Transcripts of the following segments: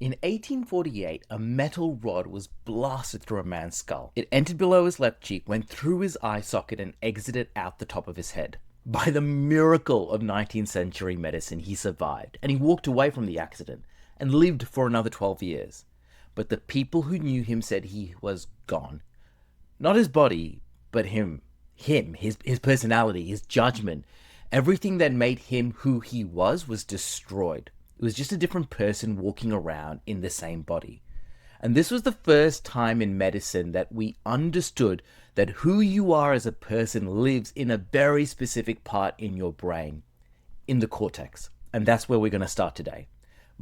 In 1848, a metal rod was blasted through a man's skull. It entered below his left cheek, went through his eye socket, and exited out the top of his head. By the miracle of 19th century medicine, he survived, and he walked away from the accident and lived for another 12 years. But the people who knew him said he was gone. Not his body, but him, his personality, his judgment. Everything that made him who he was destroyed. It was just a different person walking around in the same body. And this was the first time in medicine that we understood that who you are as a person lives in a very specific part in your brain, in the cortex. And that's where we're going to start today.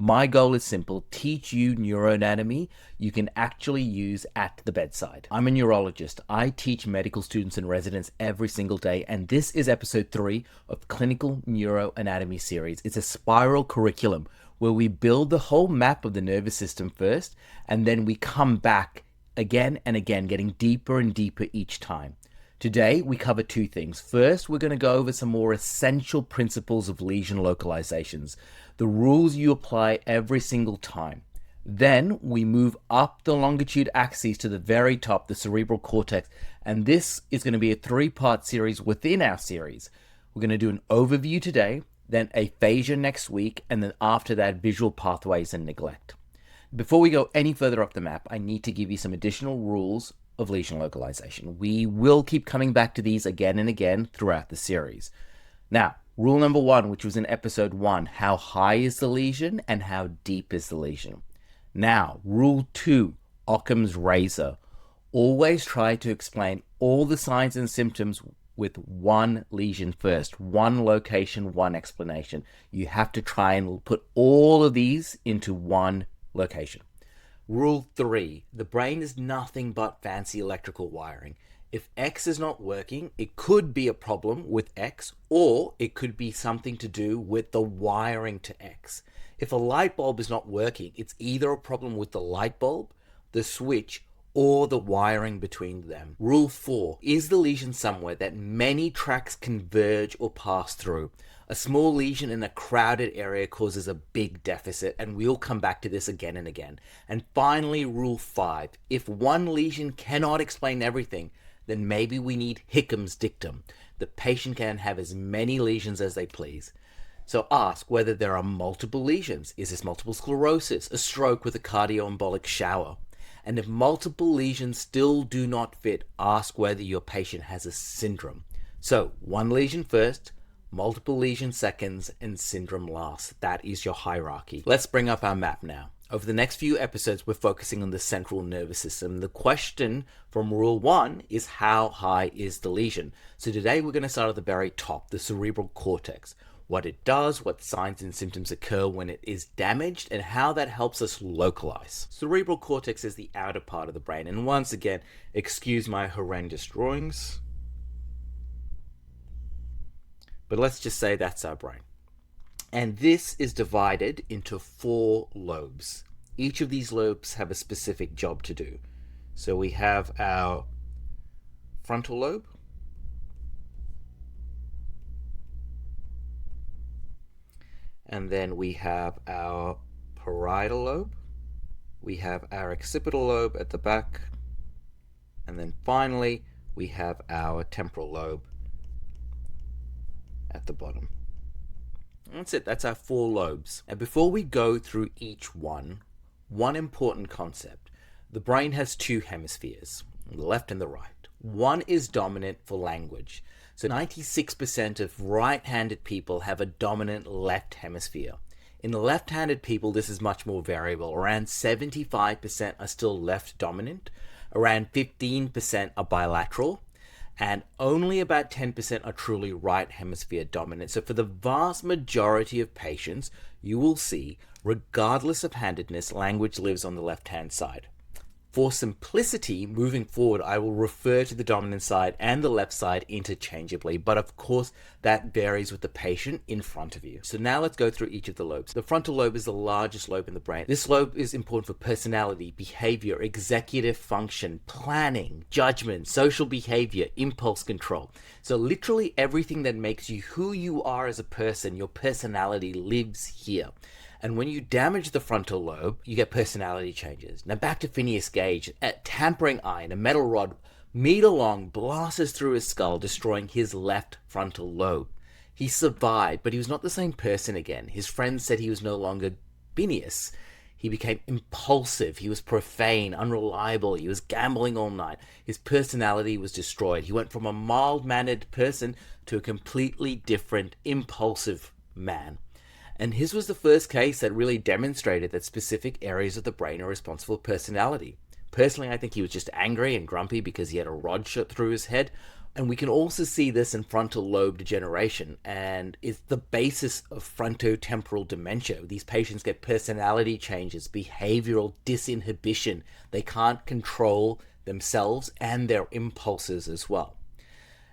My goal is simple: teach you neuroanatomy you can actually use at the bedside. I'm a neurologist. I teach medical students and residents every single day, and this is episode 3 of Clinical Neuroanatomy series. It's a spiral curriculum where we build the whole map of the nervous system first, and then we come back again and again, getting deeper and deeper each time. Today, we cover 2 things. First, we're going to go over some more essential principles of lesion localizations, the rules you apply every single time. Then, we move up the longitude axis to the very top, the cerebral cortex, and this is going to be a 3-part series within our series. We're going to do an overview today, then aphasia next week, and then after that, visual pathways and neglect. Before we go any further up the map, I need to give you some additional rules of lesion localization. We will keep coming back to these again and again throughout the series. Now, rule number 1, which was in episode 1, how high is the lesion and how deep is the lesion? Now, rule 2, Occam's razor. Always try to explain all the signs and symptoms with one lesion first, one location, one explanation. You have to try and put all of these into one location. Rule 3, the brain is nothing but fancy electrical wiring. If X is not working, it could be a problem with X, or it could be something to do with the wiring to X. If a light bulb is not working, it's either a problem with the light bulb, the switch, or the wiring between them. Rule 4, is the lesion somewhere that many tracks converge or pass through? A small lesion in a crowded area causes a big deficit, and we'll come back to this again and again. And finally, rule 5, if one lesion cannot explain everything, then maybe we need Hickam's Dictum. The patient can have as many lesions as they please. So ask whether there are multiple lesions. Is this multiple sclerosis, a stroke with a cardioembolic shower? And if multiple lesions still do not fit, ask whether your patient has a syndrome. So, one lesion first, multiple lesions seconds, and syndrome last. That is your hierarchy. Let's bring up our map now. Over the next few episodes, we're focusing on the central nervous system. The question from rule 1 is, how high is the lesion? So today we're going to start at the very top, the cerebral cortex. What it does, what signs and symptoms occur when it is damaged, and how that helps us localize. Cerebral cortex is the outer part of the brain. And once again, excuse my horrendous drawings, but let's just say that's our brain. And this is divided into 4 lobes. Each of these lobes have a specific job to do. So we have our frontal lobe, and then we have our parietal lobe, we have our occipital lobe at the back, and then finally we have our temporal lobe at the bottom. That's it. That's our 4 lobes. And before we go through each one important concept. The brain has 2 hemispheres, the left and the right. One is dominant for language. So 96% of right-handed people have a dominant left hemisphere. In the left-handed people, this is much more variable. Around 75% are still left dominant. Around 15% are bilateral. And only about 10% are truly right hemisphere dominant. So for the vast majority of patients, you will see, regardless of handedness, language lives on the left-hand side. For simplicity, moving forward, I will refer to the dominant side and the left side interchangeably, but of course that varies with the patient in front of you. So now let's go through each of the lobes. The frontal lobe is the largest lobe in the brain. This lobe is important for personality, behavior, executive function, planning, judgment, social behavior, impulse control. So literally everything that makes you who you are as a person, your personality lives here. And when you damage the frontal lobe, you get personality changes. Now back to Phineas Gage. A tampering iron, a metal rod, meter long, blasts through his skull, destroying his left frontal lobe. He survived, but he was not the same person again. His friends said he was no longer Phineas. He became impulsive, he was profane, unreliable, he was gambling all night. His personality was destroyed. He went from a mild-mannered person to a completely different, impulsive man. And his was the first case that really demonstrated that specific areas of the brain are responsible for personality. Personally, I think he was just angry and grumpy because he had a rod shot through his head. And we can also see this in frontal lobe degeneration, and it's the basis of frontotemporal dementia. These patients get personality changes, behavioral disinhibition. They can't control themselves and their impulses as well.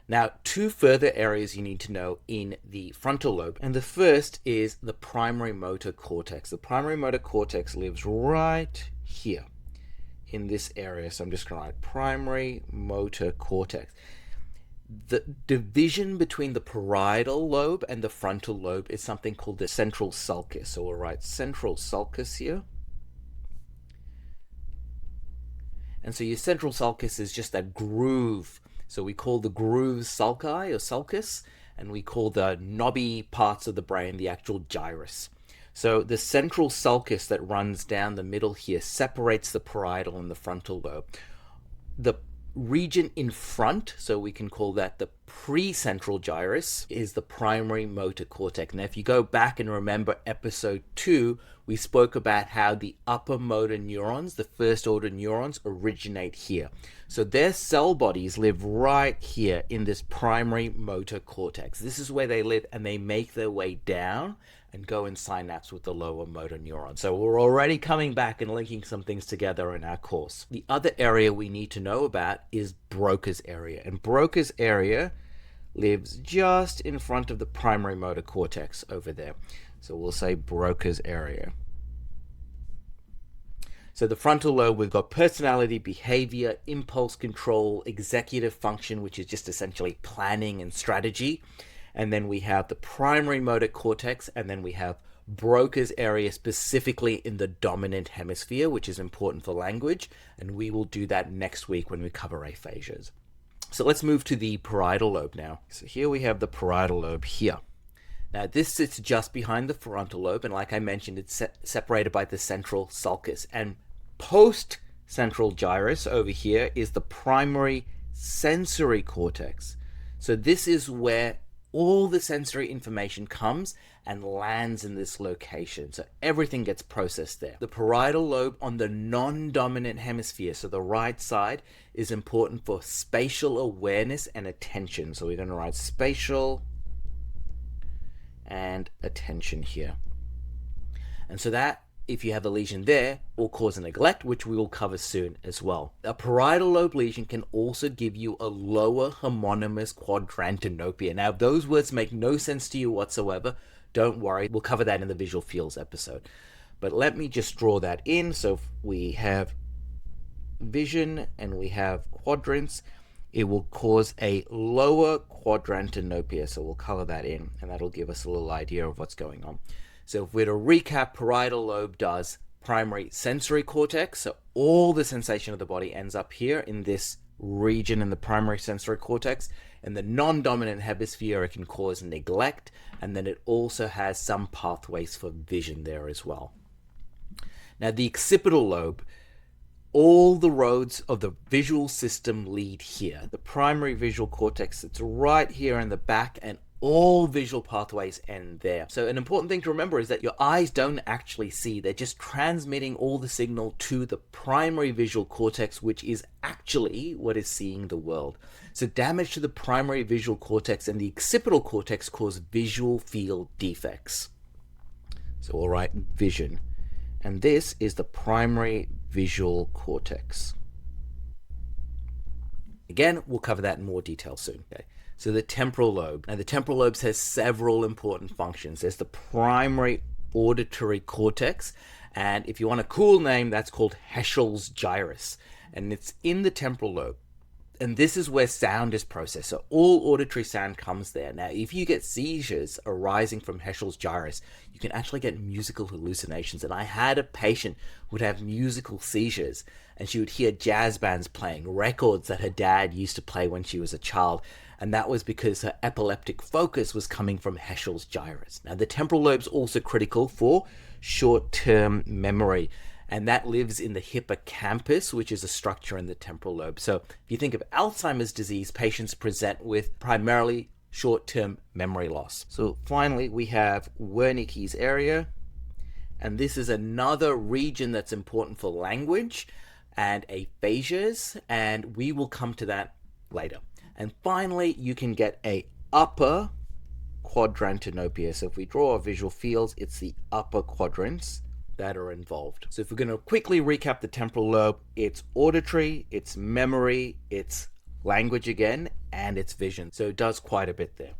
Now, two further areas you need to know in the frontal lobe, and the first is the primary motor cortex. The primary motor cortex lives right here in this area. So I'm just going to write primary motor cortex. The division between the parietal lobe and the frontal lobe is something called the central sulcus. So we'll write central sulcus here. And so your central sulcus is just that groove. So we call the grooves sulci or sulcus, and we call the knobby parts of the brain the actual gyrus. So the central sulcus that runs down the middle here separates the parietal and the frontal lobe. The region in front, so we can call that the precentral gyrus, is the primary motor cortex. Now if you go back and remember episode 2, we spoke about how the upper motor neurons, the first order neurons, originate here. So their cell bodies live right here in this primary motor cortex. This is where they live, and they make their way down and go in synapse with the lower motor neuron. So we're already coming back and linking some things together in our course. The other area we need to know about is Broca's area. And Broca's area lives just in front of the primary motor cortex over there. So we'll say Broca's area. So the frontal lobe, we've got personality, behavior, impulse control, executive function, which is just essentially planning and strategy. And then we have the primary motor cortex, and then we have Broca's area specifically in the dominant hemisphere, which is important for language. And we will do that next week when we cover aphasias. So let's move to the parietal lobe now. So here we have the parietal lobe here. Now this sits just behind the frontal lobe, and like I mentioned, it's separated by the central sulcus. And post-central gyrus over here is the primary sensory cortex. So this is where all the sensory information comes and lands in this location. So everything gets processed there. The parietal lobe on the non-dominant hemisphere, so the right side, is important for spatial awareness and attention. So we're going to write spatial and attention here. And so that, if you have a lesion there, will cause a neglect, which we will cover soon as well. A parietal lobe lesion can also give you a lower homonymous quadrantanopia. Now, if those words make no sense to you whatsoever, don't worry, we'll cover that in the visual fields episode. But let me just draw that in. So if we have vision and we have quadrants, it will cause a lower quadrantanopia. So we'll color that in, and that'll give us a little idea of what's going on. So if we're to recap, parietal lobe does primary sensory cortex. So all the sensation of the body ends up here in this region in the primary sensory cortex. In the non-dominant hemisphere, it can cause neglect. And then it also has some pathways for vision there as well. Now the occipital lobe, all the roads of the visual system lead here. The primary visual cortex sits right here in the back, and all visual pathways end there. So an important thing to remember is that your eyes don't actually see. They're just transmitting all the signal to the primary visual cortex, which is actually what is seeing the world. So damage to the primary visual cortex and the occipital cortex cause visual field defects. So we'll write vision. And this is the primary visual cortex. Again, we'll cover that in more detail soon. Okay. So the temporal lobe. Now the temporal lobe has several important functions. There's the primary auditory cortex, and if you want a cool name, that's called Heschel's gyrus, and it's in the temporal lobe. And this is where sound is processed. So all auditory sound comes there. Now, if you get seizures arising from Heschel's gyrus, you can actually get musical hallucinations. And I had a patient who would have musical seizures, and she would hear jazz bands playing records that her dad used to play when she was a child. And that was because her epileptic focus was coming from Heschel's gyrus. Now, the temporal lobe is also critical for short-term memory, and that lives in the hippocampus, which is a structure in the temporal lobe. So if you think of Alzheimer's disease, patients present with primarily short-term memory loss. So finally, we have Wernicke's area, and this is another region that's important for language and aphasias, and we will come to that later. And finally, you can get a upper quadrantanopia. So if we draw our visual fields, it's the upper quadrants that are involved. So if we're going to quickly recap the temporal lobe, it's auditory, it's memory, it's language again, and it's vision. So it does quite a bit there.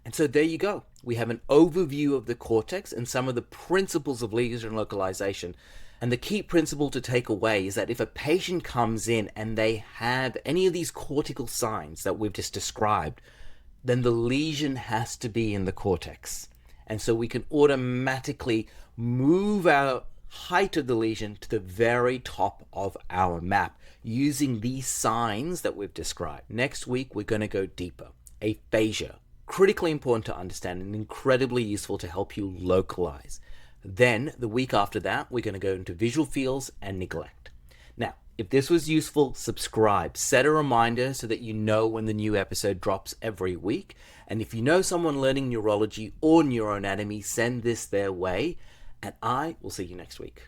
And so there you go. We have an overview of the cortex and some of the principles of lesion localization. And the key principle to take away is that if a patient comes in and they have any of these cortical signs that we've just described, then the lesion has to be in the cortex. And so we can automatically move our height of the lesion to the very top of our map using these signs that we've described. Next week, we're going to go deeper. Aphasia, critically important to understand and incredibly useful to help you localize. Then, the week after that, we're going to go into visual fields and neglect. Now, if this was useful, subscribe. Set a reminder so that you know when the new episode drops every week. And if you know someone learning neurology or neuroanatomy, send this their way. And I will see you next week.